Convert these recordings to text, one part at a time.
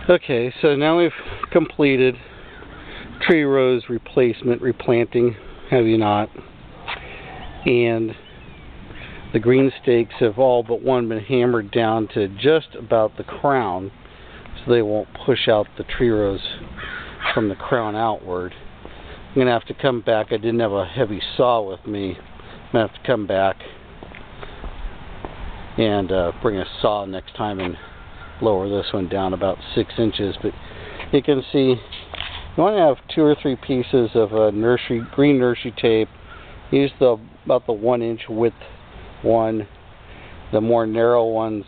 Okay, so now we've completed tree rows replacement, replanting, have you not? And the green stakes have all but one been hammered down to just about the crown, so they won't push out the tree rows from the crown outward. I'm going to have to come back. I didn't have a heavy saw with me. I'm going to have to come back and bring a saw next time and lower this one down about 6 inches. But you can see you want to have 2 or 3 pieces of green nursery tape. Use about the 1 inch width one. The more narrow ones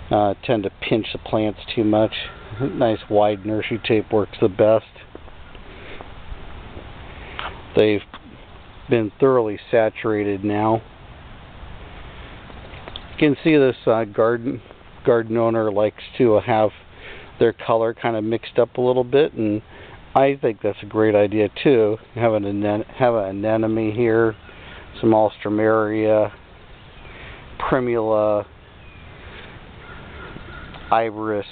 tend to pinch the plants too much. Nice wide nursery tape works the best. They've been thoroughly saturated now. You can see this garden owner likes to have their color kind of mixed up a little bit, and I think that's a great idea too. Have an anemone here, some alstroemeria, primula, iris,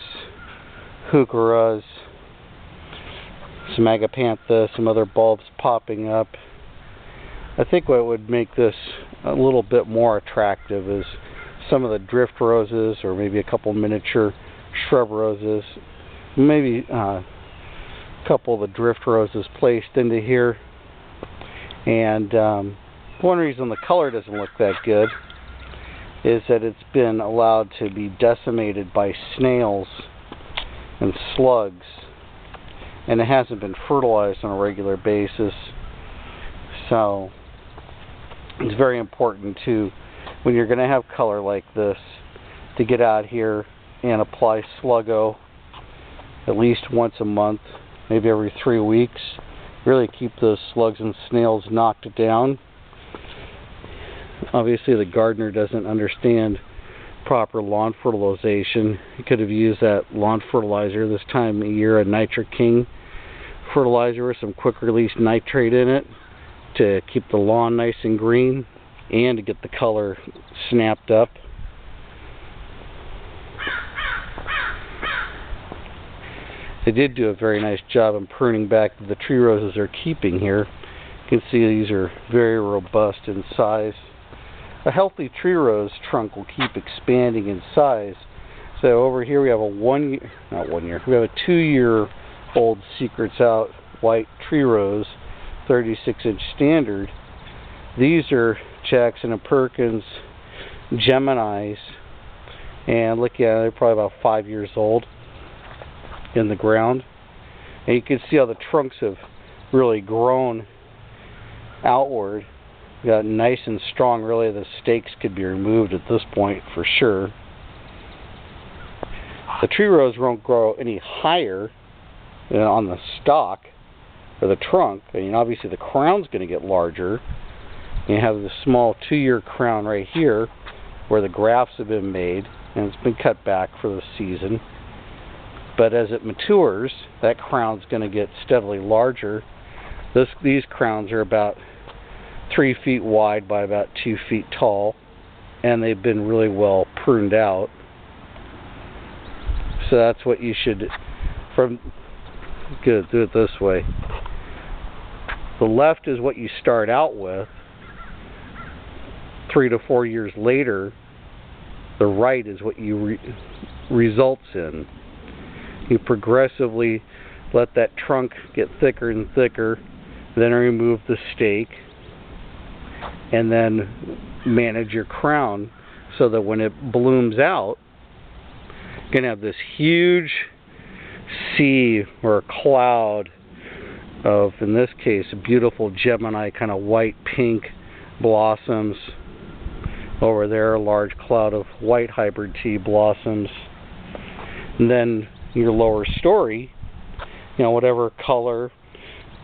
heucheras, some agapanthus, some other bulbs popping up. I think what would make this a little bit more attractive is some of the drift roses, or maybe a couple miniature shrub roses, maybe a couple of the drift roses placed into here. And one reason the color doesn't look that good is that it's been allowed to be decimated by snails and slugs, and it hasn't been fertilized on a regular basis. So it's very important to, when you're going to have color like this, to get out here and apply Sluggo at least once a month, maybe every 3 weeks. Really keep those slugs and snails knocked down. Obviously the gardener doesn't understand proper lawn fertilization. He could have used that lawn fertilizer this time of year, a Nitro King fertilizer with some quick release nitrate in it, to keep the lawn nice and green and to get the color snapped up. They did do a very nice job in pruning back the tree roses they're keeping here. You can see these are very robust in size. A healthy tree rose trunk will keep expanding in size. So over here we have we have a 2-year-old Secrets Out white tree rose, 36-inch standard. These are Jackson and Perkins Geminis, and look at it, they're probably about 5 years old in the ground. And you can see how the trunks have really grown outward. Got nice and strong. Really, the stakes could be removed at this point for sure. The tree rows won't grow any higher on the stalk or the trunk. I mean, obviously the crown's going to get larger. You have the small 2-year crown right here where the grafts have been made, and it's been cut back for the season. But as it matures, that crown's going to get steadily larger. These crowns are about 3 feet wide by about 2 feet tall, and they've been really well pruned out. So that's what you should do it this way. The left is what you start out with. 3 to 4 years later, the right is what you results in. You progressively let that trunk get thicker and thicker, then remove the stake, and then manage your crown so that when it blooms out, you're going to have this huge sea or a cloud of, in this case, beautiful Gemini kind of white pink blossoms. Over there, a large cloud of white hybrid tea blossoms. And then your lower story, whatever color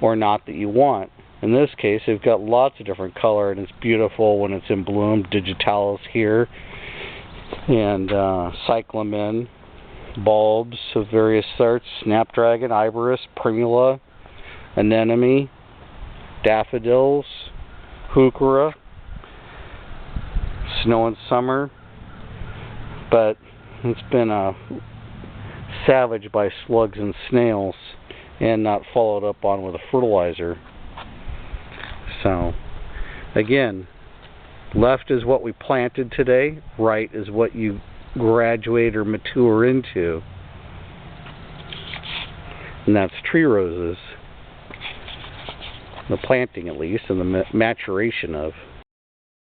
or not that you want. In this case, they've got lots of different color, and it's beautiful when it's in bloom. Digitalis here, and cyclamen, bulbs of various sorts, snapdragon, iris, primula, anemone, daffodils, heuchera, snow and summer. But it's been a savaged by slugs and snails and not followed up on with a fertilizer. So, again, left is what we planted today, right is what you graduate or mature into. And that's tree roses. The planting, at least, and the maturation of.